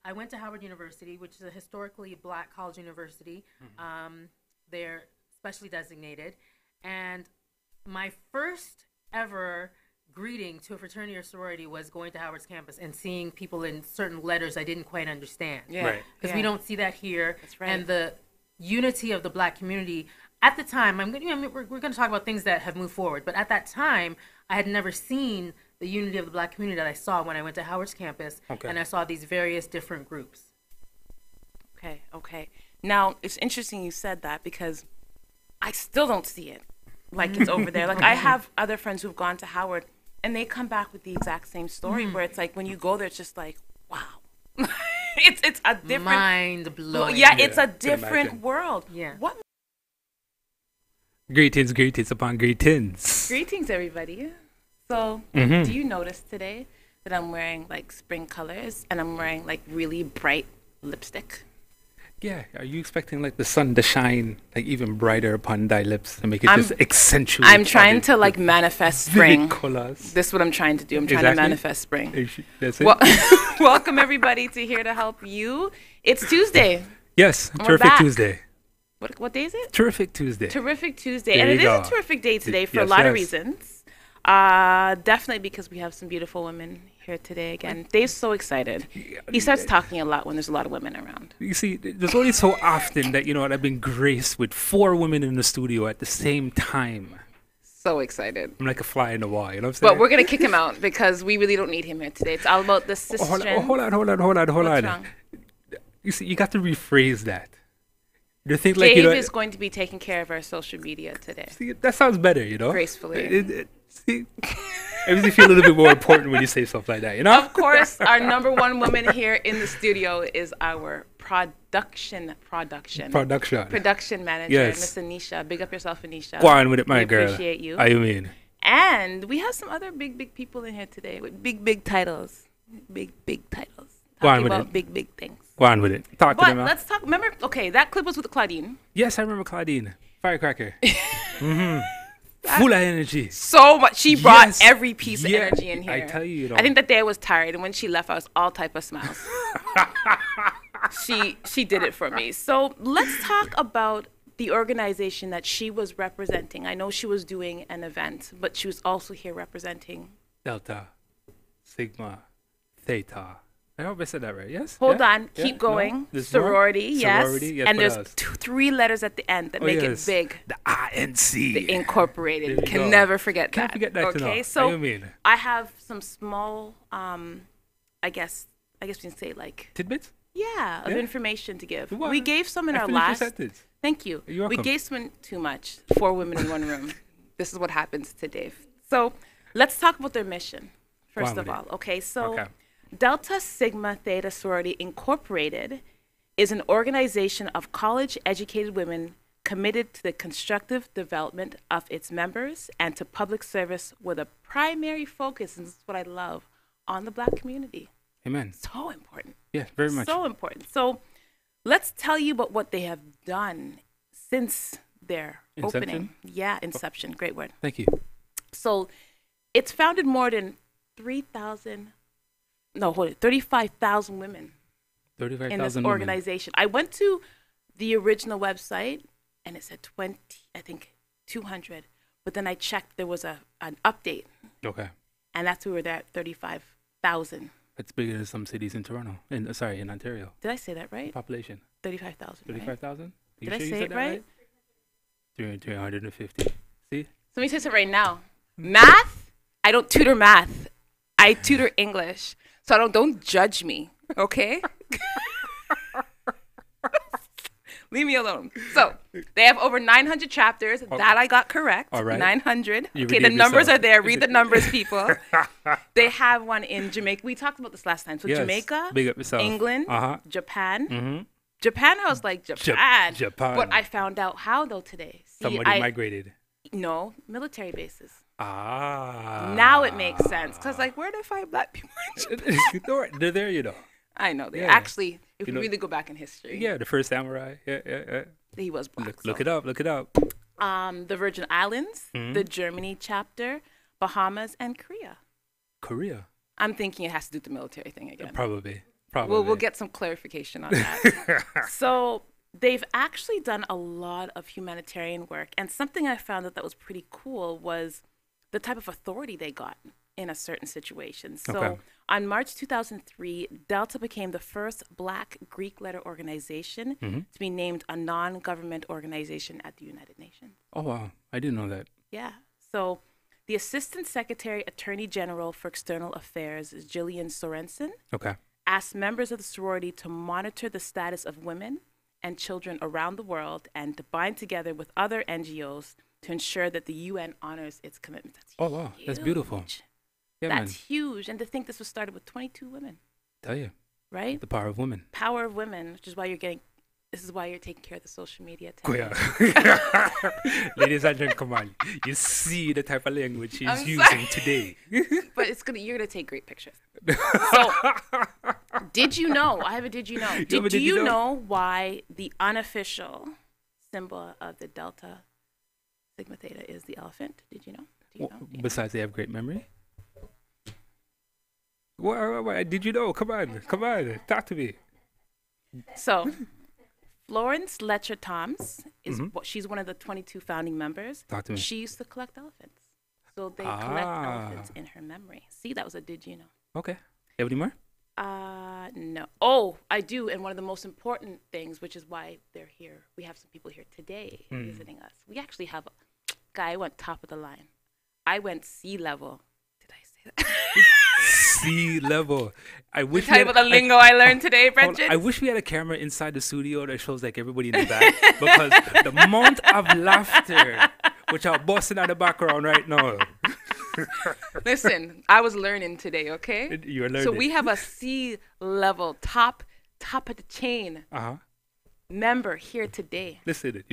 I went to Howard University, which is a historically black college university. They're specially designated. And my first ever greeting to a fraternity or sorority was going to Howard's campus and seeing people in certain letters I didn't quite understand. Yeah. Right. Because we don't see that here. That's right. And the unity of the black community at the time, we're going to talk about things that have moved forward, but at that time, I had never seen the unity of the black community that I saw when I went to Howard's campus, and I saw these various different groups. Okay. Now, it's interesting you said that because I still don't see it like it's over there. Like, I have other friends who've gone to Howard, and they come back with the exact same story where it's like when you go there, it's just like, wow. it's a different... Mind-blowing. Yeah, it's a different world. Yeah. What? Greetings upon greetings. Greetings, everybody. So, do you notice today that I'm wearing like spring colors and I'm wearing like really bright lipstick? Yeah, are you expecting like the sun to shine like even brighter upon thy lips to make it just accentuate? I'm trying to like manifest spring. Colors. This is what I'm trying to do. I'm trying to manifest spring. That's it. Well, welcome everybody to Here to Help You. It's Tuesday. Yes, And terrific Tuesday. What day is it? Terrific Tuesday. Terrific Tuesday. There And it you is go. a terrific day today for a lot of reasons. Definitely because we have some beautiful women here today again. Dave's so excited. He starts talking a lot when there's a lot of women around. You see, there's only so often that, I've been graced with 4 women in the studio at the same time. So excited. I'm like a fly in the wall, you know what I'm saying? But we're going to kick him out because we really don't need him here today. It's all about the sister. Hold on. What's wrong? You see, you got to rephrase that. You think Dave is going to be taking care of our social media today. See, that sounds better, Gracefully. See, it makes me feel a little bit more important when you say stuff like that, Of course, our number one woman here in the studio is our production manager, Yes. Miss Anisha. Big up yourself, Anisha. Go on with it, my girl. Appreciate you. How you mean? And we have some other big people in here today with big titles. Big titles. Go on Talking with about it. big things. Go on with it. Talk to But them. let's talk. Remember, okay, that clip was with Claudine. Yes, I remember Claudine. Firecracker. Full of energy. So much. She brought Yes. every piece of energy in here. I tell you, I think that day I was tired, and when she left, I was all type of smiles. She did it for me. So let's talk about the organization that she was representing. I know she was doing an event, but she was also here representing Delta Sigma Theta. I hope I said that right. Yes. Hold Yeah? on, Yeah? keep No? going. There's Sorority, more? yes. Sorority, yes. And What there's else? 3 letters at the end that make it big. The INC. The Incorporated. There you Can go. never forget Can't that. forget that. Okay, How so you mean? I have some small, I guess we can say like Tidbits? of information to give. What? We gave some in I our finished your last. sentence. Thank you. You're We welcome. gave some too much. 4 women in one room. This is what happens to Dave. So let's talk about their mission first of all. Okay, so. Okay. Delta Sigma Theta Sorority Incorporated is an organization of college-educated women committed to the constructive development of its members and to public service with a primary focus, and this is what I love, on the Black community. Amen. So important. Yeah, very much. So important. So let's tell you about what they have done since their opening. Yeah, inception. Great word. Thank you. So it's founded more than 35,000 women 35,000 in this women. organization. I went to the original website and it said 200. But then I checked, there was an update. Okay. And that's we were there at 35,000. It's bigger than some cities in Toronto. In Ontario. Did I say that right? Population. 35,000. 35,000? Did I say it right? 350. See? So let me say it right now. Math, I don't tutor math. I tutor English. So don't judge me, okay? Leave me alone. So they have over 900 chapters. That I got correct. All right. 900. You Okay, the redeemed numbers yourself. are there. Read the numbers, people. They have one in Jamaica. We talked about this last time. So Yes. Jamaica, Big up yourself. England, Uh-huh. Japan. Mm-hmm. Japan, I was like, Japan. Japan. But I found out how, though, today. See, Somebody migrated. No, military bases. Ah. Now it makes sense. Because, like, where did I find Black people in Japan? They're there, you know. I know. They Yeah. actually, if You we know- really go back in history, Yeah, the first samurai. Yeah. he was Black. Look it up. The Virgin Islands, Mhm. the Germany chapter, Bahamas, and Korea. Korea. I'm thinking it has to do with the military thing again. Probably. Probably. We'll get some clarification on that. So they've actually done a lot of humanitarian work. And something I found that was pretty cool was the type of authority they got in a certain situation. So on March 2003, Delta became the first Black Greek letter organization to be named a non-government organization at the United Nations. Oh, wow. I didn't know that. Yeah. So the Assistant Secretary Attorney General for External Affairs, Jillian Sorensen, asked members of the sorority to monitor the status of women and children around the world and to bind together with other NGOs to ensure that the UN honors its commitments. Oh, wow. That's beautiful. Yeah, That's huge. And to think this was started with 22 women. Tell you. Right? The power of women. Power of women, which is why this is why you're taking care of the social media. Ladies and gentlemen, come on. You see the type of language she's using today. But you're going to take great pictures. So, did you know? I have a did you know. Do you know why the unofficial symbol of the Delta Sigma Theta is the elephant? Did you know? Do you know? Besides, they have great memory. What? Did you know? Come on. Talk to me. So, Florence Letcher Toms is she's one of the 22 founding members. Talk to me. She used to collect elephants. So they collect elephants in her memory. See, that was a did you know. Okay. You have any more? No. Oh, I do. And one of the most important things, which is why they're here, we have some people here today visiting us. We actually have a guy, I went top of the line. I went sea level. Did I say that? Sea level. I wish we had the lingo I learned today, Bridget. I wish we had a camera inside the studio that shows like everybody in the back because the amount of laughter which are busting out the background right now. Listen, I was learning today, okay? You're learning. So we have a sea level top of the chain member here today. Listen,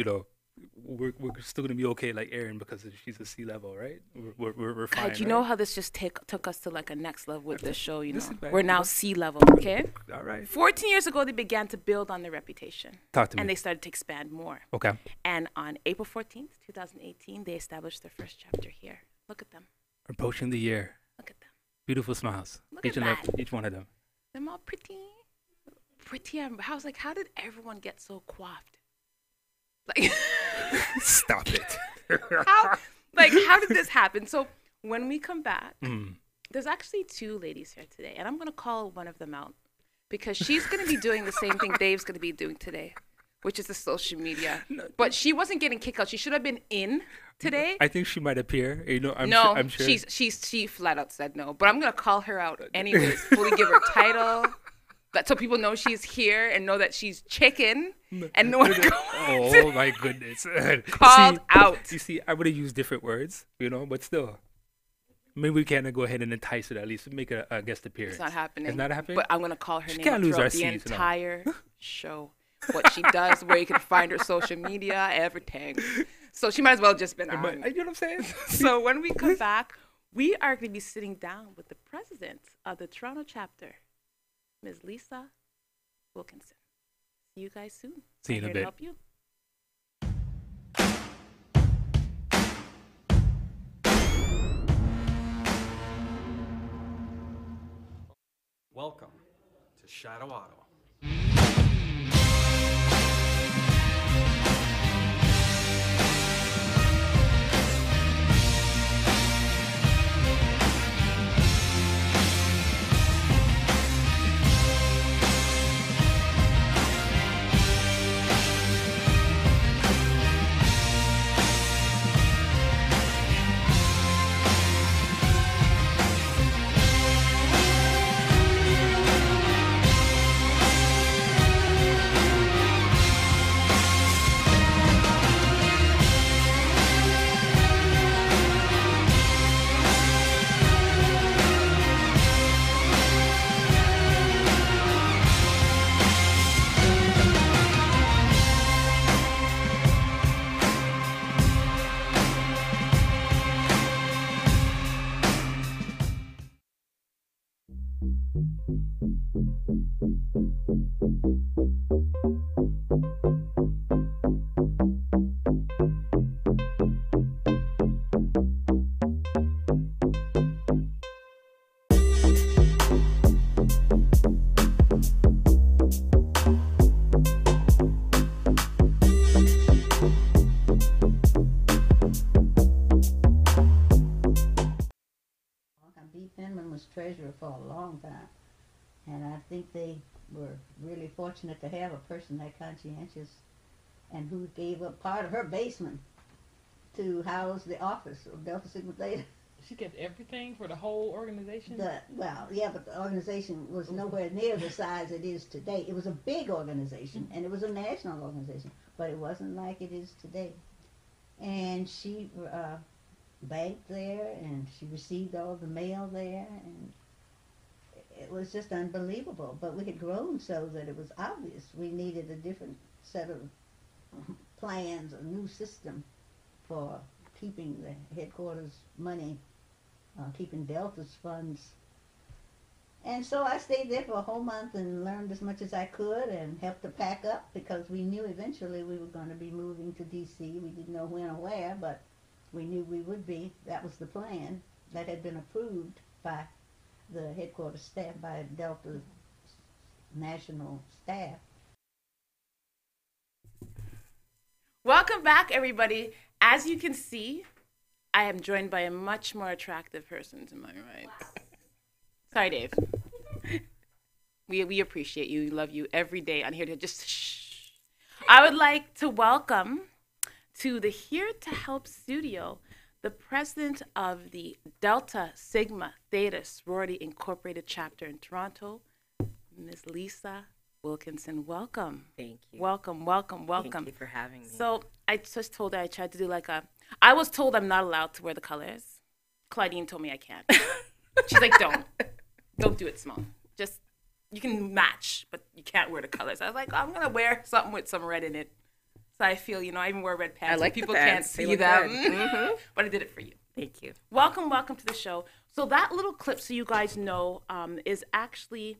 we're still gonna be okay like Erin because she's a sea level, right? We're fine. God, you know how this just took us to like a next level with this show, Listen, we're now sea level, okay? All right. 14 years ago, they began to build on their reputation. Talk to me. And they started to expand more. Okay. And on April 14th, 2018, they established their first chapter here. Look at them. Approaching the year. Look at them. Beautiful smiles. Look at that. Each one of them. They're all pretty. I was like, how did everyone get so coiffed? Like, stop it. how did this happen? So when we come back, there's actually two ladies here today, and I'm going to call one of them out because she's going to be doing the same thing Dave's going to be doing today, which is the social media. But she wasn't getting kicked out. She should have been in today. I think she might appear. I'm sure. She flat out said no. But I'm going to call her out anyways, fully give her title. So people know she's here and know that she's chicken and no one oh my goodness. Called out. You see, I would have used different words, but still. Maybe we can go ahead and entice her, at least make a guest appearance. It's not happening. It's not happening? But I'm going to call her name can't lose throughout the entire show. What she does, where you can find her social media, everything. So she might as well just been on. You know what I'm saying? So when we come back, we are going to be sitting down with the president of the Toronto chapter, Ms. Lisa Wilkinson. See you guys soon. See you in a bit. To help you. Welcome to Shadow Auto. as treasurer for a long time. And I think they were really fortunate to have a person that conscientious and who gave up part of her basement to house the office of Delta Sigma Theta. She kept everything for the whole organization? But the organization was nowhere near the size it is today. It was a big organization, and it was a national organization, but it wasn't like it is today. And she banked there, and she received all the mail there, and it was just unbelievable. But we had grown so that it was obvious we needed a different set of plans, a new system for keeping the headquarters money, keeping Delta's funds. And so I stayed there for a whole month and learned as much as I could and helped to pack up, because we knew eventually we were going to be moving to D.C. We didn't know when or where, but we knew we would be. That was the plan that had been approved by the headquarters staff, by Delta's national staff. Welcome back, everybody. As you can see, I am joined by a much more attractive person to my right. Sorry, Dave. We appreciate you. We love you every day. I'm here to just shh. I would like to welcome to the Here to Help studio the president of the Delta Sigma Theta Sorority Incorporated chapter in Toronto, Ms. Lisa Wilkinson. Welcome. Thank you. Welcome. Thank you for having me. So I just told her I tried to do I was told I'm not allowed to wear the colors. Claudine told me I can't. She's like, don't do it small. Just, you can match, but you can't wear the colors. I was like, I'm going to wear something with some red in it. So I feel, I even wore red pants. I like people the can't pants. see them. Mm-hmm. But I did it for you. Thank you. Welcome to the show. So that little clip, so you guys know, is actually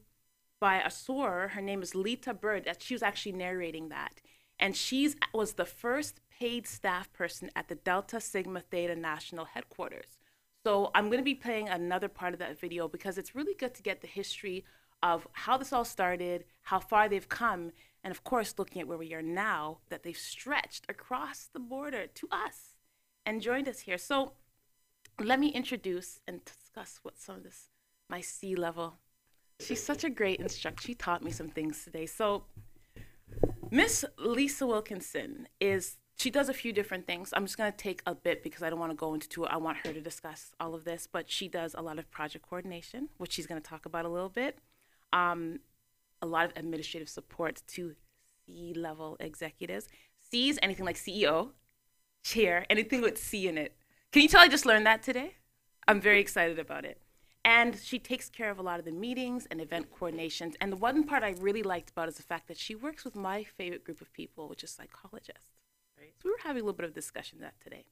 by a soror. Her name is Lita Bird. She was actually narrating that. And she was the first paid staff person at the Delta Sigma Theta National Headquarters. So I'm going to be playing another part of that video because it's really good to get the history of how this all started, how far they've come, and of course, looking at where we are now, that they've stretched across the border to us and joined us here. So let me introduce and discuss what some of this, my C-level. She's such a great instructor. She taught me some things today. So Miss Lisa Wilkinson she does a few different things. I'm just going to take a bit because I don't want to go into it. I want her to discuss all of this, but she does a lot of project coordination, which she's going to talk about a little bit. A lot of administrative support to C-level executives. C is anything like CEO, chair, anything with C in it. Can you tell I just learned that today? I'm very excited about it. And she takes care of a lot of the meetings and event coordinations. And the one part I really liked about it is the fact that she works with my favorite group of people, which is psychologists. Right? So we were having a little bit of discussion that today.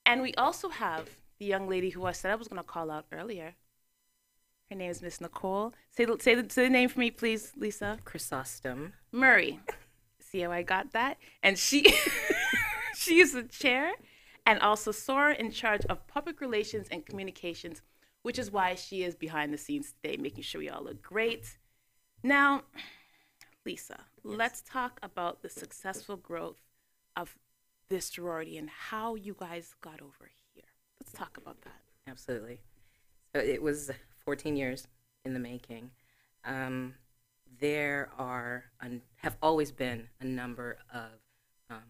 And we also have the young lady who I said I was going to call out earlier. Her name is Miss Nicole. Say the name for me, please, Lisa. Chrysostom Murray. See how I got that? And she is the chair and also soror in charge of public relations and communications, which is why she is behind the scenes today, making sure we all look great. Now, Lisa, let's talk about the successful growth of this sorority and how you guys got over here. Let's talk about that. Absolutely. So it was 14 years in the making. There have always been a number of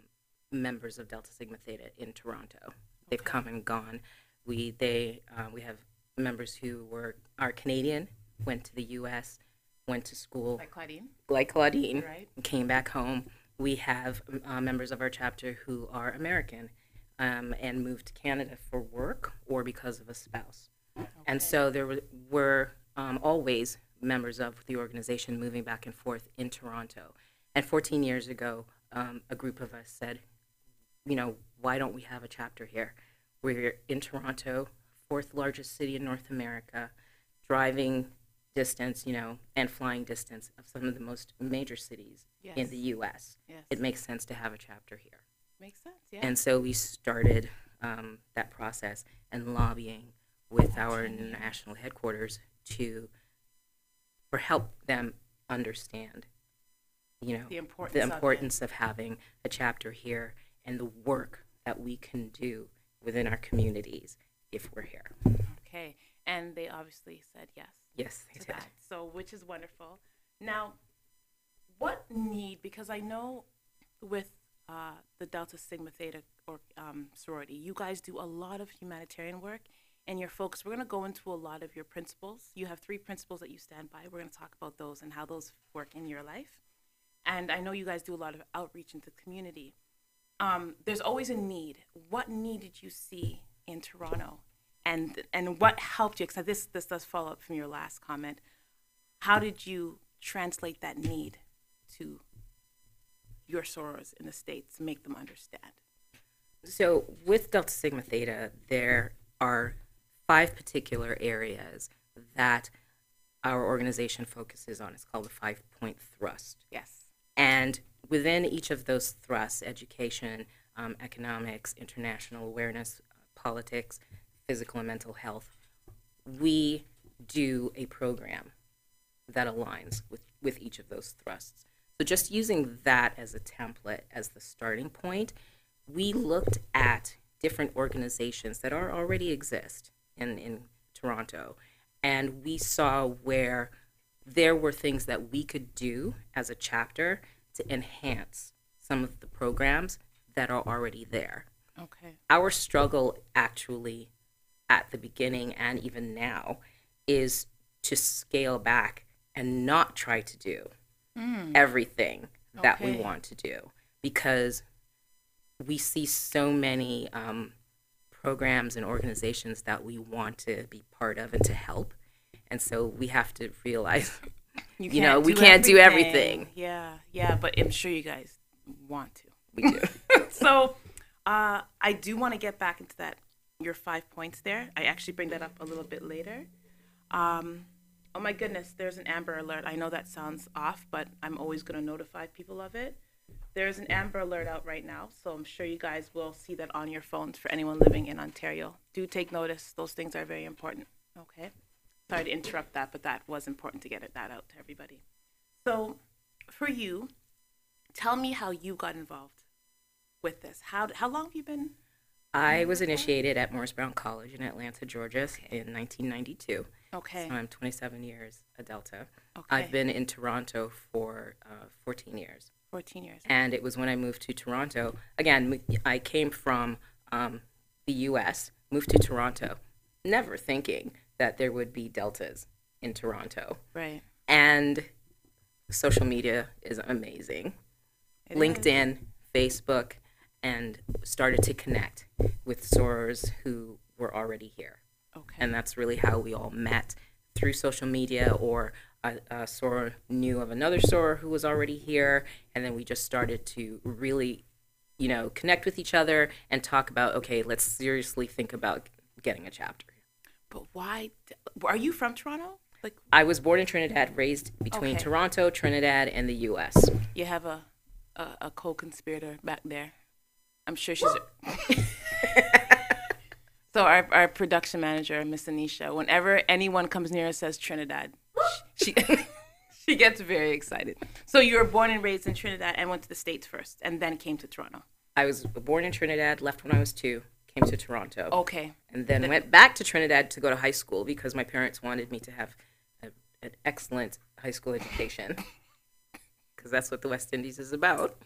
members of Delta Sigma Theta in Toronto. They've come and gone. We have members who are Canadian, went to the U.S., went to school. Like Claudine. Right. Came back home. We have members of our chapter who are American and moved to Canada for work or because of a spouse. Okay. And so there were always members of the organization moving back and forth in Toronto. And 14 years ago, a group of us said, why don't we have a chapter here? We're in Toronto, fourth largest city in North America, driving distance, and flying distance of some of the most major cities in the U.S. Yes. It makes sense to have a chapter here. Makes sense, yeah. And so we started that process and lobbying with our national headquarters for help them understand, the importance of having a chapter here and the work that we can do within our communities if we're here. Okay. And they obviously said yes. Yes, they To did. that. So, which is wonderful. Now, what need, because I know with the Delta Sigma Theta or sorority, you guys do a lot of humanitarian work, and your folks, we're going to go into a lot of your principles. You have 3 principles that you stand by. We're going to talk about those and how those work in your life. And I know you guys do a lot of outreach into the community. There's always a need. What need did you see in Toronto? And what helped you? Because this does follow up from your last comment. How did you translate that need to your sorors in the States to make them understand? So with Delta Sigma Theta, there are 5 particular areas that our organization focuses on. It's called the 5-point thrust. Yes. And within each of those thrusts, education, economics, international awareness, politics, physical and mental health, we do a program that aligns with each of those thrusts. So just using that as a template, as the starting point, we looked at different organizations that already exist in Toronto, and we saw where there were things that we could do as a chapter to enhance some of the programs that are already there. Okay. Our struggle actually at the beginning and even now is to scale back and not try to do everything that we Okay. want to do, because we see so many programs and organizations that we want to be part of and to help. And so we have to realize, we can't do everything. Yeah, but I'm sure you guys want to. We do. So I do want to get back into that, your 5 points there. I actually bring that up a little bit later. Oh my goodness, there's an Amber Alert. I know that sounds off, but I'm always going to notify people of it. There's an Amber Alert out right now, so I'm sure you guys will see that on your phones for anyone living in Ontario. Do take notice. Those things are very important. Okay. Sorry to interrupt that, but that was important to get that out to everybody. So for you, tell me how you got involved with this. How long have you been? I was initiated at Morris Brown College in Atlanta, Georgia in 1992. Okay. So I'm 27 years a Delta. Okay. I've been in Toronto for 14 years. 14 years. And it was when I moved to Toronto. Again, I came from the U.S., moved to Toronto, never thinking that there would be Deltas in Toronto. Right. And social media is amazing. It LinkedIn, Facebook, and started to connect with sorors who were already here. Okay. And that's really how we all met, through social media, or a soror knew of another soror who was already here, and then we just started to really, connect with each other and talk about, okay, let's seriously think about getting a chapter. But why? Are you from Toronto? Like, I was born in Trinidad, raised between Okay. Toronto, Trinidad, and the U.S. you have a co-conspirator back there. I'm sure she's. So our production manager, Miss Anisha, whenever anyone comes near and says Trinidad, she she gets very excited. So you were born and raised in Trinidad and went to the States first, and then came to Toronto. I was born in Trinidad, left when I was 2, came to Toronto. Okay. And then went back to Trinidad to go to high school because my parents wanted me to have an excellent high school education, because that's what the West Indies is about.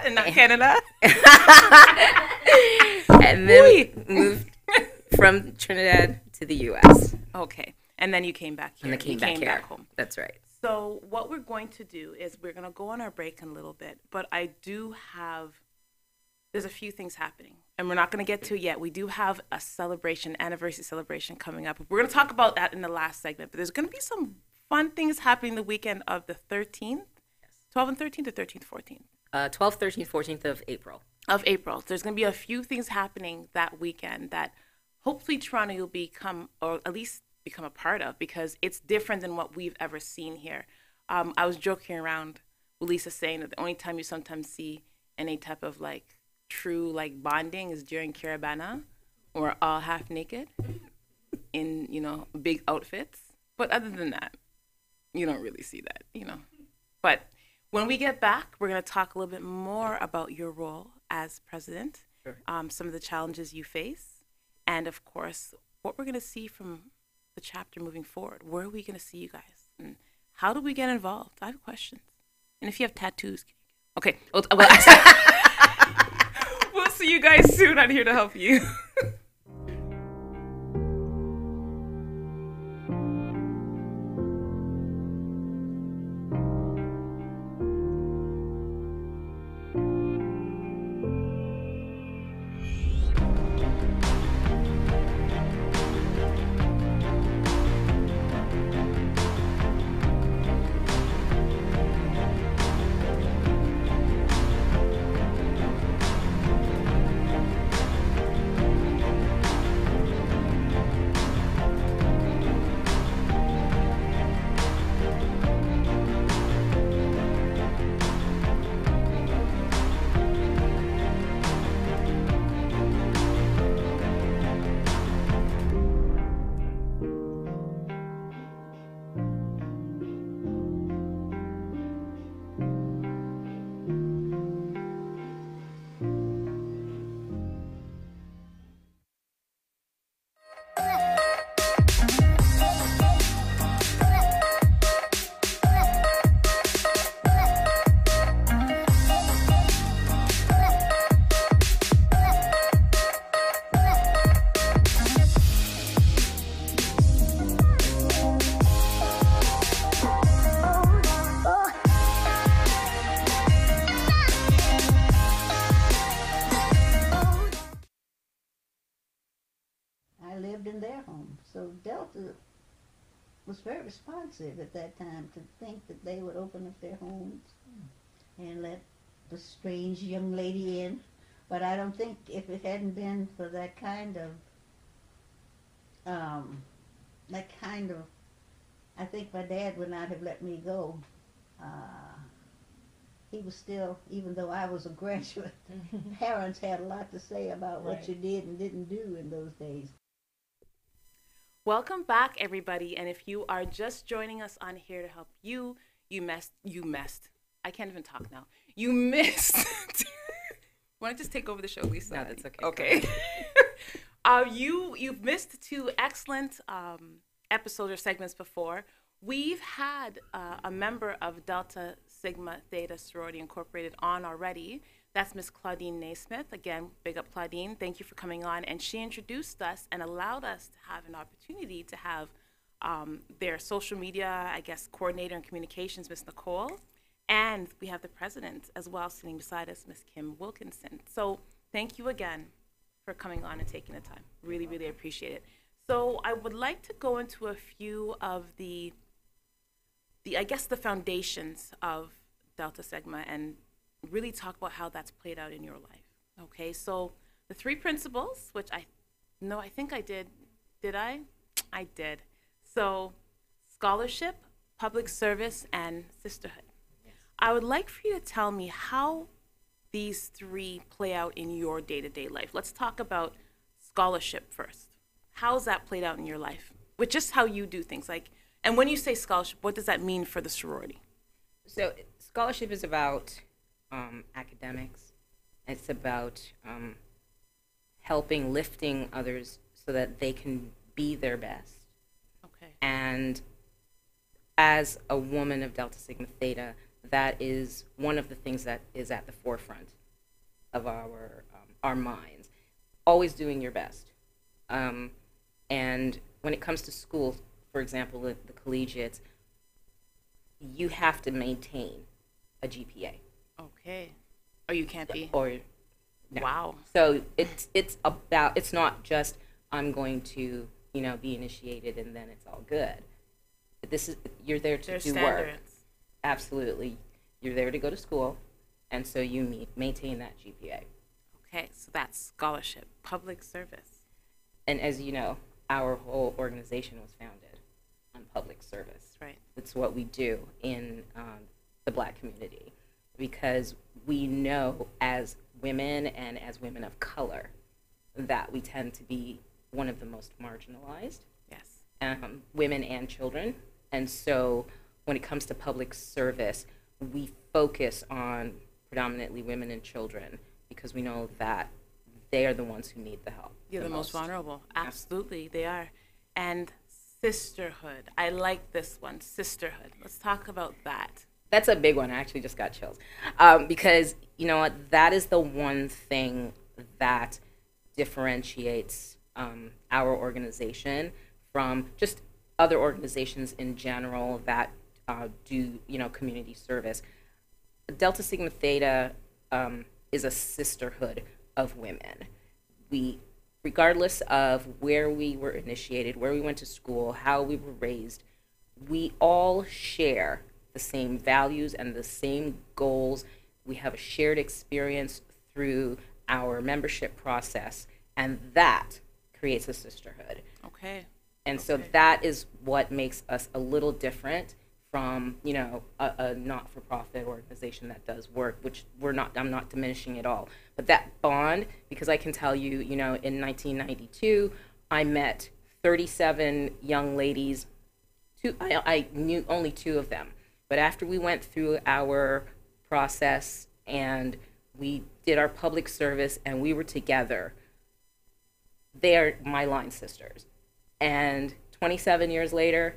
And not Canada. And then we moved from Trinidad to the U.S. Okay. And then you came back here. And then You came back here. home. That's right. So what we're going to do is we're going to go on our break in a little bit, but there's a few things happening, and we're not going to get to it yet. We do have a anniversary celebration coming up. We're going to talk about that in the last segment, but there's going to be some fun things happening the weekend of the 13th, 12th and 13th, or 13th, 14th? 12th, 13th, 14th of April. Of April. So there's going to be a few things happening that weekend that hopefully Toronto will become, or at least become a part of, because it's different than what we've ever seen here. I was joking around with Lisa, saying that the only time you sometimes see any type of true bonding is during Caravana, or all half naked in big outfits. But other than that, you don't really see that. But when we get back, we're going to talk a little bit more about your role as president, Sure. some of the challenges you face, and of course, what we're going to see from the chapter moving forward. Where are we going to see you guys? And how do we get involved? I have questions. And if you have tattoos, okay. Well, we'll see you guys soon. I'm here to help you. I lived in their home. So Delta was very responsive at that time to think that they would open up their homes and let the strange young lady in. But I don't think if it hadn't been for that kind of, I think my dad would not have let me go. He was still, even though I was a graduate, parents had a lot to say about what you did and didn't do in those days. Welcome back, everybody. And if you are just joining us on Here to Help You, you missed. I can't even talk now. You missed. Want to just take over the show, Lisa? No, that's okay. Okay. You've missed two excellent episodes or segments before. We've had a member of Delta Sigma Theta Sorority Incorporated on already. That's Miss Claudine Naismith. Again, big up Claudine. Thank you for coming on. And she introduced us and allowed us to have an opportunity to have their social media, coordinator and communications, Miss Nicole. And we have the president as well sitting beside us, Miss Kim Wilkinson. So thank you again for coming on and taking the time. Really, really appreciate it. So I would like to go into a few of the foundations of Delta Sigma and really talk about how that's played out in your life. Okay, so the three principles, which I think I did. Did I? I did. So scholarship, public service, and sisterhood. Yes. I would like for you to tell me how these three play out in your day-to-day life. Let's talk about scholarship first. How's that played out in your life? With just how you do things. And when you say scholarship, what does that mean for the sorority? So scholarship is about academics. It's about helping, lifting others so that they can be their best. Okay. And as a woman of Delta Sigma Theta, that is one of the things that is at the forefront of our minds. Always doing your best. And when it comes to school, for example, the collegiates, you have to maintain a GPA. Okay. Or you can't be. Or no. Wow. So it's not just I'm going to be initiated and then it's all good. You're there to do work. Absolutely, you're there to go to school, and so you maintain that GPA. Okay, so that's scholarship, public service. And as you know, our whole organization was founded on public service. Right. It's what we do in the Black community, because we know as women and as women of color that we tend to be one of the most marginalized. Yes. Women and children. And so when it comes to public service, we focus on predominantly women and children because we know that they are the ones who need the help. You're the most vulnerable. Absolutely, they are. And sisterhood. I like this one, sisterhood. Let's talk about that. That's a big one. I actually just got chills. Because, you know what, that is the one thing that differentiates our organization from just other organizations in general that do, you know, community service. Delta Sigma Theta is a sisterhood of women. We, regardless of where we were initiated, where we went to school, how we were raised, we all share the same values and the same goals. We have a shared experience through our membership process, and that creates a sisterhood. Okay. And so that is what makes us a little different from, you know, a not-for-profit organization that does work, which I'm not diminishing at all. But that bond, because I can tell you, you know, in 1992, I met 37 young ladies. I knew only 2 of them. But after we went through our process and we did our public service and we were together, they are my line sisters. And 27 years later,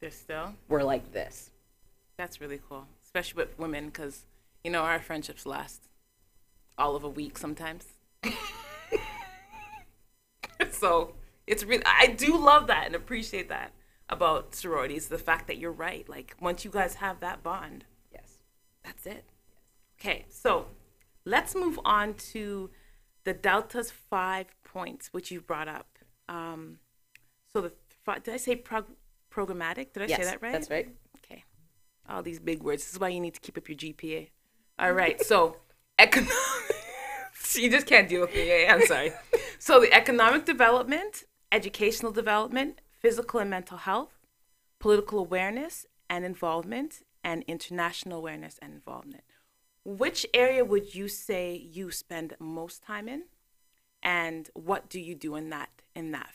They're still? we're like this. That's really cool, especially with women, because, you know, our friendships last all of a week sometimes. So it's really, I do love that and appreciate that about sororities, the fact that you're right. Like, once you guys have that bond, Yes. that's it. Okay, so let's move on to the Delta's 5 points, which you brought up. So did I say programmatic? Did I say that right? That's right. Okay. All these big words. This is why you need to keep up your GPA. All right. So, you just can't deal with me. Yeah, I'm sorry. So, the economic development, educational development, physical and mental health, political awareness and involvement, and international awareness and involvement. Which area would you say you spend most time in? And what do you do in that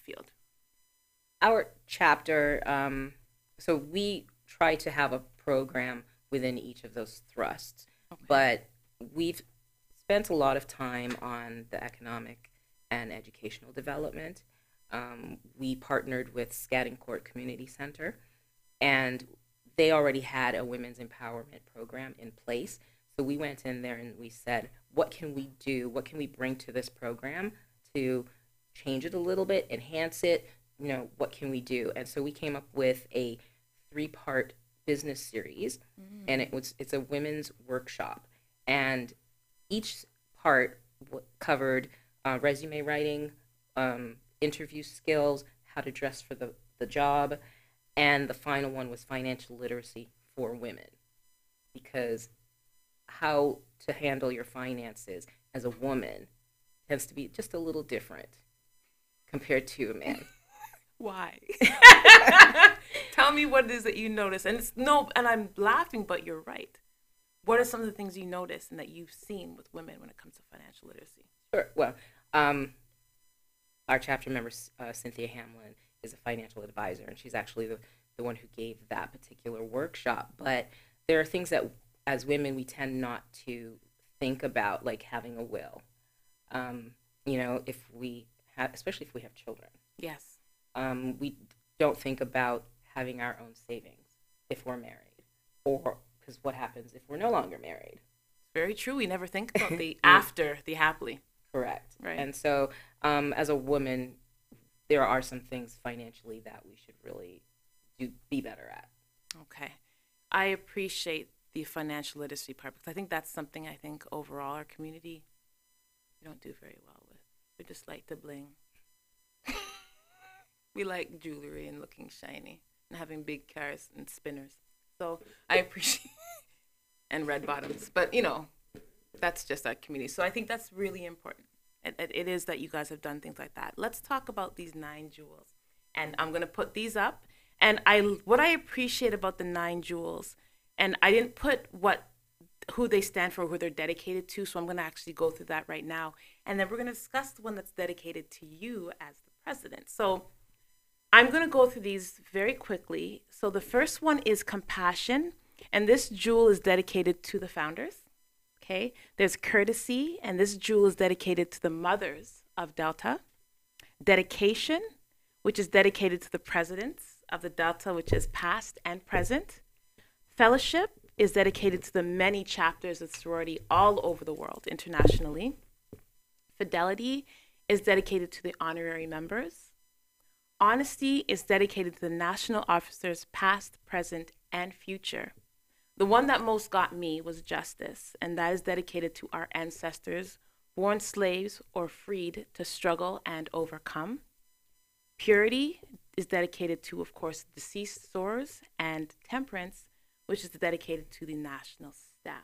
field? Our chapter, so we try to have a program within each of those thrusts, but we've spent a lot of time on the economic and educational development. We partnered with Scadden Court Community Center, and they already had a women's empowerment program in place. So we went in there and we said, what can we do? What can we bring to this program to change it a little bit, enhance it? You know, what can we do? And so we came up with a 3-part business series, and it's a women's workshop. And each part covered resume writing, interview skills, how to dress for the job, and the final one was financial literacy for women, because how to handle your finances as a woman tends to be just a little different compared to a man. Why? Tell me what it is that you notice. And and I'm laughing, but you're right. What are some of the things you notice and that you've seen with women when it comes to financial literacy? Sure. Well, our chapter member, Cynthia Hamlin, is a financial advisor, and she's actually the one who gave that particular workshop. But there are things that, as women, we tend not to think about, like having a will. You know, especially if we have children. Yes. We don't think about having our own savings if we're married, or because what happens if we're no longer married? Very true. We never think about the after the happily. Correct. Right. And so, as a woman, there are some things financially that we should really be better at. Okay. I appreciate the financial literacy part, because I think that's something overall our community, we don't do very well with. We just like to bling. We like jewelry and looking shiny and having big cars and spinners. So I appreciate and red bottoms. But, you know, that's just our community. So I think that's really important. It is that you guys have done things like that. Let's talk about these 9 jewels. And I'm going to put these up. And what I appreciate about the 9 jewels, and I didn't put who they stand for, who they're dedicated to, so I'm going to actually go through that right now. And then we're going to discuss the one that's dedicated to you as the president. So I'm going to go through these very quickly. So the first one is compassion, and this jewel is dedicated to the founders. Okay, there's courtesy, and this jewel is dedicated to the mothers of Delta. Dedication, which is dedicated to the presidents of the Delta, which is past and present. Fellowship is dedicated to the many chapters of sorority all over the world internationally. Fidelity is dedicated to the honorary members. Honesty is dedicated to the national officers past, present, and future. The one that most got me was justice, and that is dedicated to our ancestors, born slaves or freed to struggle and overcome. Purity is dedicated to, of course, deceased sorors, and temperance, which is dedicated to the national staff.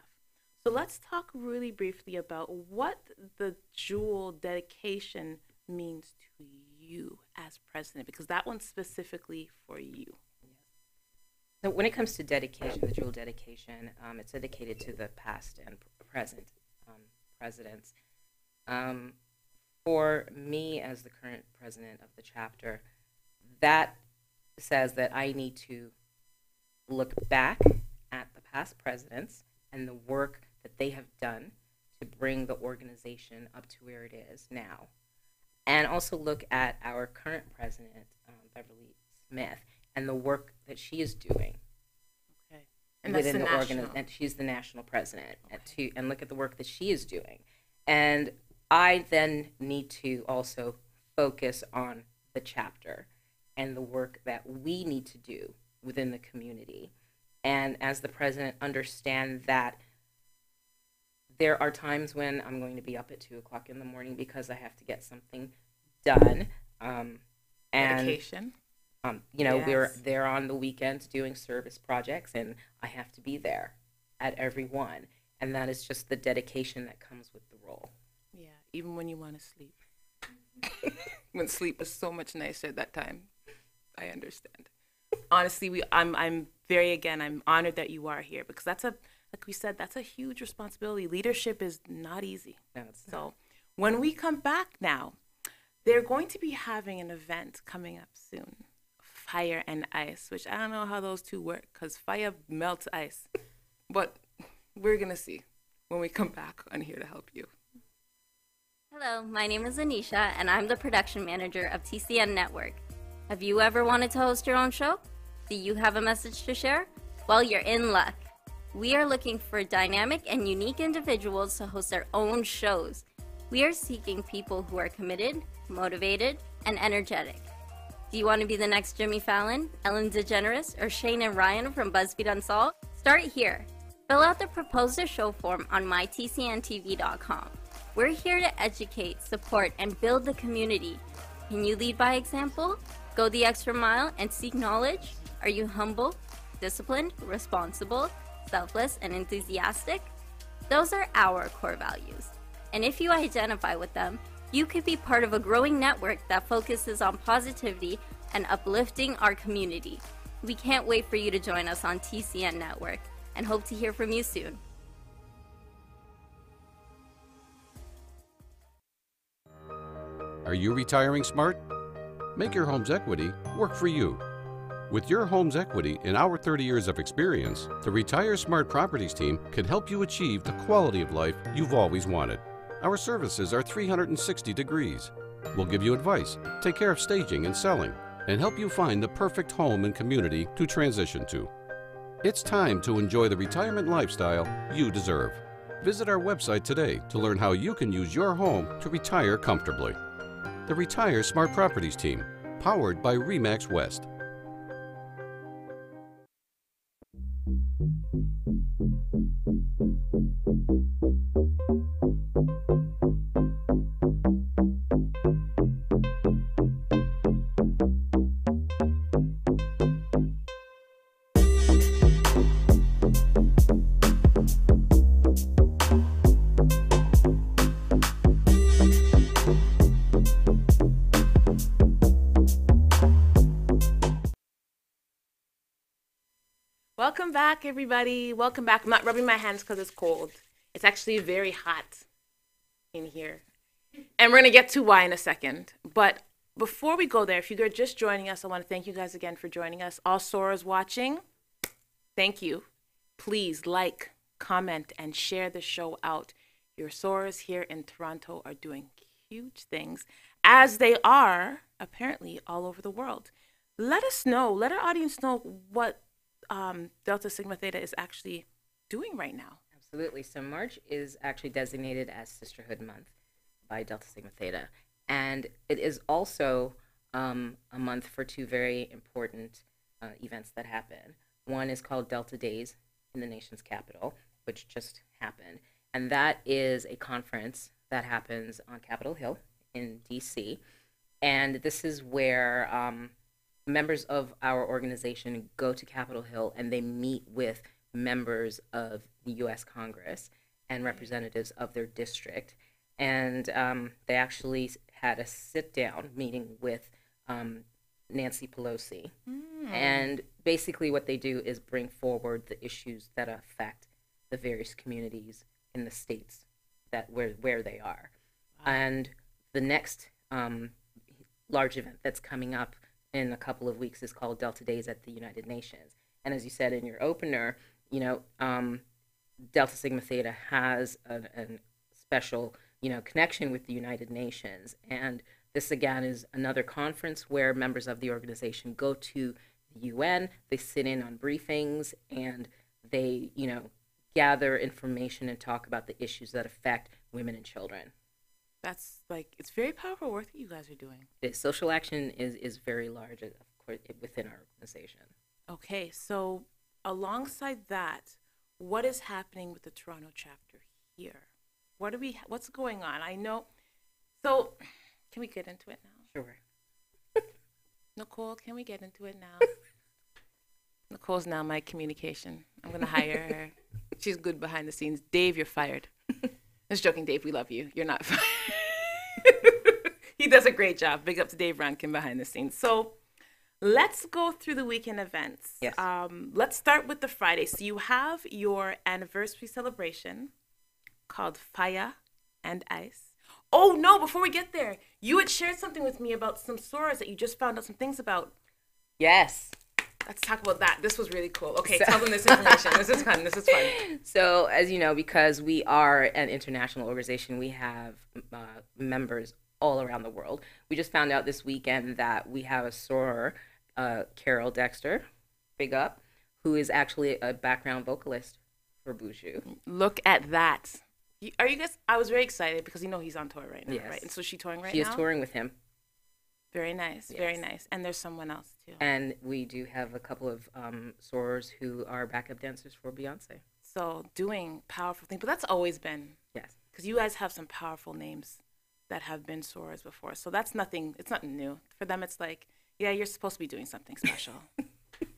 So let's talk really briefly about what the jewel dedication means to you as president, because that one's specifically for you. So when it comes to dedication, the jewel dedication, it's dedicated to the past and present presidents. For me, as the current president of the chapter, that says that I need to look back at the past presidents and the work that they have done to bring the organization up to where it is now. And also look at our current president, Beverly Smith, and the work that she is doing. Okay. And that's within the the national. and she's the national president. Okay. And look at the work that she is doing. And I then need to also focus on the chapter and the work that we need to do within the community. And as the president, understand that there are times when I'm going to be up at 2 o'clock in the morning because I have to get something done. Dedication. We're Yes. there on the weekends doing service projects, and I have to be there at every one. And that is just the dedication that comes with the role. Yeah, even when you want to sleep. When sleep is so much nicer at that time. I understand. Honestly, I'm honored that you are here, because like we said, that's a huge responsibility. Leadership is not easy. No, it's not. So when we come back now, they're going to be having an event coming up soon, Fire and Ice, which I don't know how those two work, because fire melts ice. But we're going to see when we come back on Here to Help You. Hello, my name is Anisha, and I'm the production manager of TCN Network. Have you ever wanted to host your own show? Do you have a message to share? Well, you're in luck. We are looking for dynamic and unique individuals to host their own shows. We are seeking people who are committed, motivated, and energetic. Do you want to be the next Jimmy Fallon, Ellen DeGeneres, or Shane and Ryan from BuzzFeed Unsolved? Start here. Fill out the Propose a Show form on mytcntv.com. We're here to educate, support, and build the community. Can you lead by example? Go the extra mile and seek knowledge? Are you humble, disciplined, responsible, selfless, and enthusiastic? Those are our core values. And if you identify with them, you could be part of a growing network that focuses on positivity and uplifting our community. We can't wait for you to join us on TCN Network and hope to hear from you soon. Are you retiring smart? Make your home's equity work for you. With your home's equity and our 30 years of experience, the Retire Smart Properties team can help you achieve the quality of life you've always wanted. Our services are 360 degrees. We'll give you advice, take care of staging and selling, and help you find the perfect home and community to transition to. It's time to enjoy the retirement lifestyle you deserve. Visit our website today to learn how you can use your home to retire comfortably. The Retire Smart Properties team, powered by RE/MAX West. Welcome back, everybody. Welcome back. I'm not rubbing my hands because it's cold. It's actually very hot in here. And we're going to get to why in a second. But before we go there, if you're just joining us, I want to thank you guys again for joining us. All Soras watching, thank you. Please comment, and share the show out. Your Soras here in Toronto are doing huge things, as they are apparently all over the world. Let us know, let our audience know what Delta Sigma Theta is actually doing right now. Absolutely. So March is actually designated as Sisterhood Month by Delta Sigma Theta. And it is also a month for two very important events that happen. One is called Delta Days in the nation's capital, which just happened. And that is a conference that happens on Capitol Hill in D.C. And this is where members of our organization go to Capitol Hill and they meet with members of the U.S. Congress and representatives of their district. And they actually had a sit-down meeting with Nancy Pelosi. And basically what they do is bring forward the issues that affect the various communities in the states that where they are. Wow. And the next large event that's coming up in a couple of weeks is called Delta Days at the United Nations. And as you said in your opener, you know, Delta Sigma Theta has a special, you know, connection with the United Nations. And this, again, is another conference where members of the organization go to the UN, they sit in on briefings, and they, you know, gather information and talk about the issues that affect women and children. That's like, it's very powerful work that you guys are doing. Social action is very large, of course, within our organization. Okay, so alongside that, what is happening with the Toronto chapter here? What's going on? I know, so can we get into it now? Sure. Nicole, can we get into it now? Nicole's now my communication. I'm going to hire her. She's good behind the scenes. Dave, you're fired. Just joking, Dave. We love you. You're not fired. He does a great job. Big up to Dave Rankin behind the scenes. So let's go through the weekend events. Yes. Let's start with the Friday. So you have your anniversary celebration called Fire and Ice. Oh, no, before we get there, you had shared something with me about some sorors that you just found out some things about. Yes. Let's talk about that. This was really cool. Okay, tell them this information. This is fun. This is fun. So, as you know, because we are an international organization, we have members all around the world. We just found out this weekend that we have a soror, Carol Dexter, big up, who is actually a background vocalist for Boujou. Look at that. Are you guys? I was very excited because you know he's on tour right now, yes. right? And so is she touring right now? She is touring with him. Very nice, yes. Very nice. And there's someone else too. And we do have a couple of sorors who are backup dancers for Beyonce. So doing powerful things, but that's always been, yes, because you guys have some powerful names that have been sorors before. So that's nothing. It's nothing new for them. It's like, yeah, you're supposed to be doing something special.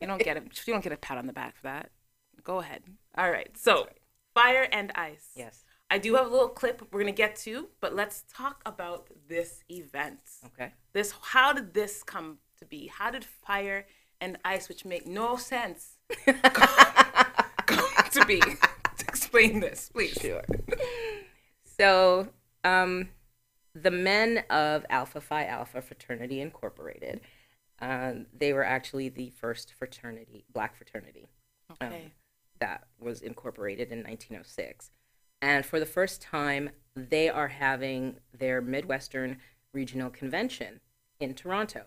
You don't get a pat on the back for that. Go ahead. All right. So Fire and Ice. Yes. I do have a little clip we're going to get to, but let's talk about this event. Okay. How did this come to be? How did Fire and Ice, which make no sense, come to be? Explain this, please. Sure. So, the men of Alpha Phi Alpha Fraternity Incorporated, they were actually the first fraternity, black fraternity, that was incorporated in 1906. And for the first time, they are having their Midwestern Regional Convention in Toronto.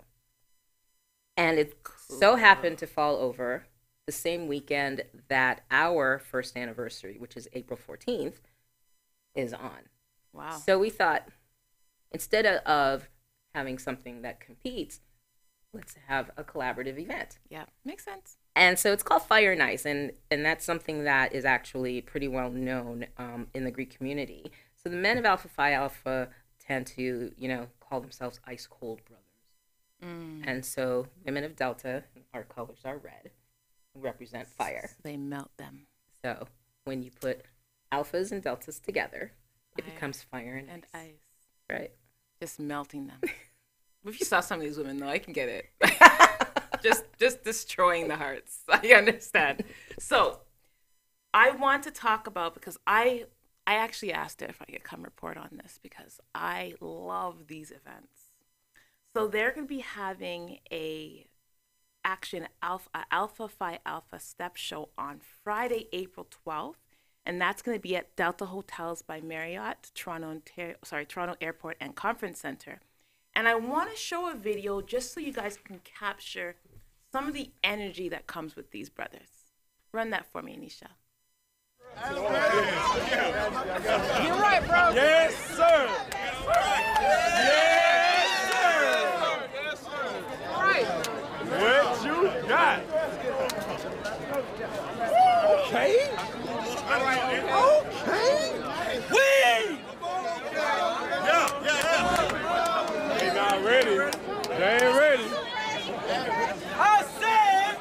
And it so happened to fall over the same weekend that our first anniversary, which is April 14th, is on. Wow. So we thought, instead of having something that competes, let's have a collaborative event. Yeah, makes sense. And so it's called Fire and Ice, and that's something that is actually pretty well known in the Greek community. So the men of Alpha Phi Alpha tend to, call themselves ice cold brothers. And so women of Delta, our colors are red, represent fire. They melt them. So when you put alphas and deltas together, it becomes fire and ice. Right. Just melting them. If you saw some of these women, though, I can get it. just destroying the hearts. I understand. So I want to talk about, because I actually asked her if I could come report on this, because I love these events. So they're going to be having a Alpha Phi Alpha step show on Friday, April 12th And that's going to be at Delta Hotels by Marriott, Toronto Airport and Conference Center. And I want to show a video just so you guys can capture some of the energy that comes with these brothers. Run that for me, Anisha. You're right, bro. Yes, sir. Yes, sir. Yes, sir. Right. What you got? Okay. Okay. Wee! Yeah. They not ready. They ain't ready. I said,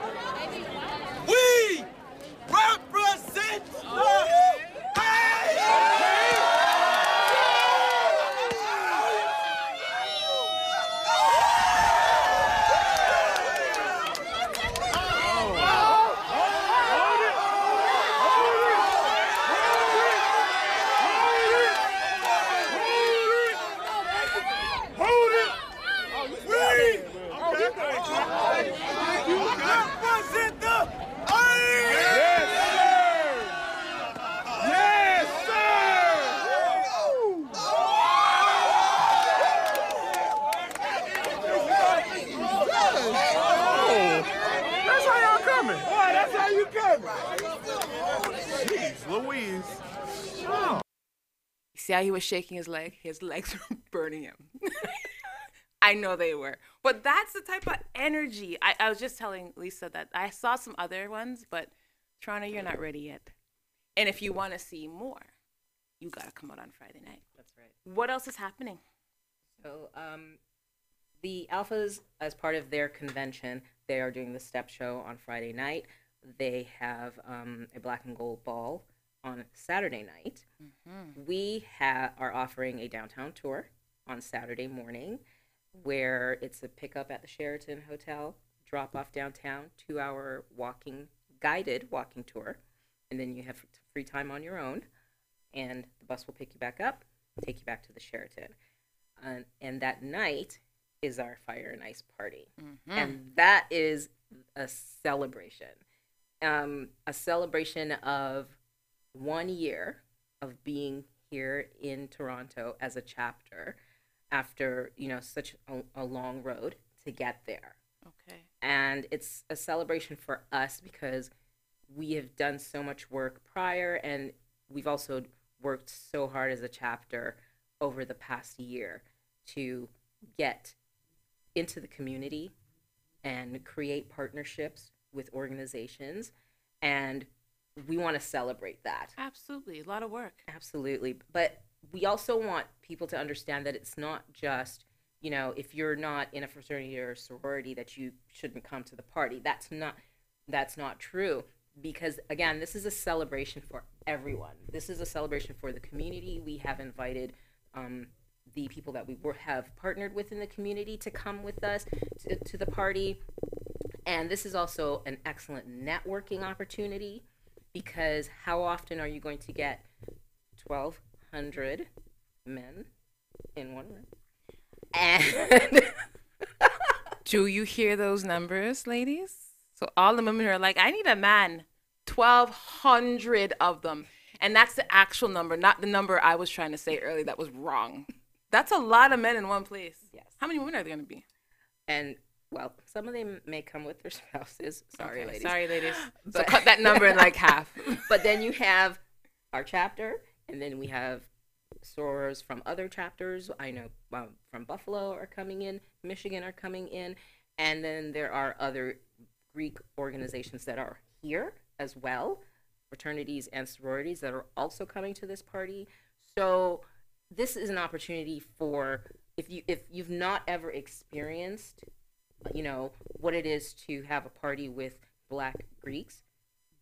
we represent Louise. Oh. See how he was shaking his leg? His legs were burning him. I know they were. But that's the type of energy. I was just telling Lisa that I saw some other ones, but Toronto, you're not ready yet. And if you want to see more, you got to come out on Friday night. That's right. What else is happening? So the Alphas, as part of their convention, they are doing the step show on Friday night. They have a black and gold ball on Saturday night. Mm-hmm. We are offering a downtown tour on Saturday morning, where it's a pickup at the Sheraton Hotel, drop off downtown, 2-hour guided walking tour, and then you have free time on your own, and the bus will pick you back up, take you back to the Sheraton. And that night is our Fire and Ice party. Mm-hmm. And that is a celebration. A celebration of 1 year of being here in Toronto as a chapter after, such a long road to get there. Okay. And it's a celebration for us because we have done so much work prior, and we've also worked so hard as a chapter over the past year to get into the community and create partnerships with organizations, and we want to celebrate that. Absolutely. A lot of work. Absolutely. But we also want people to understand that it's not just, if you're not in a fraternity or a sorority that you shouldn't come to the party. That's not true, because again, this is a celebration for everyone. This is a celebration for the community. We have invited the people that we have partnered with in the community to come with us to the party. And this is also an excellent networking opportunity, because how often are you going to get 1,200 men in one room? And do you hear those numbers, ladies? So all the women are like, I need a man. 1,200 of them. And that's the actual number, not the number I was trying to say earlier that was wrong. That's a lot of men in one place. Yes. How many women are there going to be? And, well, some of them may come with their spouses. Sorry, ladies. Sorry, ladies. So cut that number in like half. But then you have our chapter, and then we have sorors from other chapters. I know from Buffalo are coming in, Michigan are coming in, and then there are other Greek organizations that are here as well, fraternities and sororities that are also coming to this party. So this is an opportunity for, if you've not ever experienced, what it is to have a party with Black Greeks,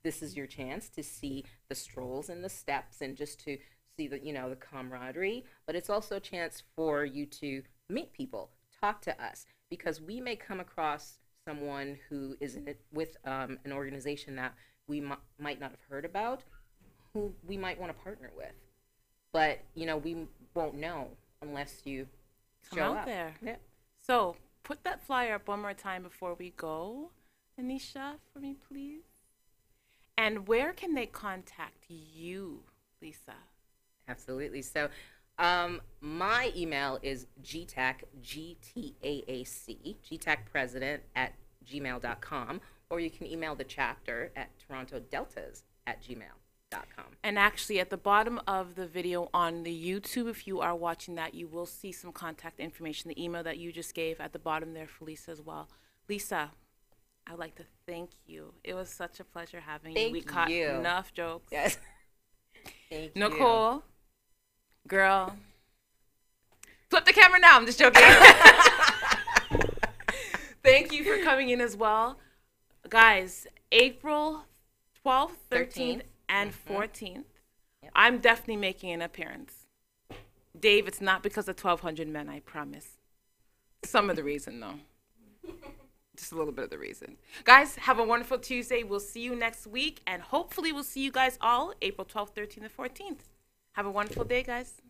this is your chance to see the strolls and the steps and just to see the camaraderie. But it's also a chance for you to meet people, talk to us, because we may come across someone who is with an organization that we might not have heard about, who we might want to partner with. But, we won't know unless you come show out up. There. Yeah. So put that flyer up one more time before we go, Anisha, for me, please. And where can they contact you, Lisa? Absolutely. So my email is gtac, G-T-A-A-C, gtacpresident at gmail.com, or you can email the chapter at torontodeltas@gmail.com. And actually, at the bottom of the video on the YouTube, if you are watching that, you will see some contact information, the email that you just gave at the bottom there for Lisa as well. Lisa, I'd like to thank you. It was such a pleasure having you. We caught enough jokes. Yes. Thank you. Nicole, girl, flip the camera now. I'm just joking. Thank you for coming in as well. Guys, April 12th, 13th, and 14th, yep. I'm definitely making an appearance. Dave, it's not because of 1,200 men, I promise. Some of the reason, though. Just a little bit of the reason. Guys, have a wonderful Tuesday. We'll see you next week, and hopefully we'll see you guys all April 12th, 13th, and 14th. Have a wonderful day, guys.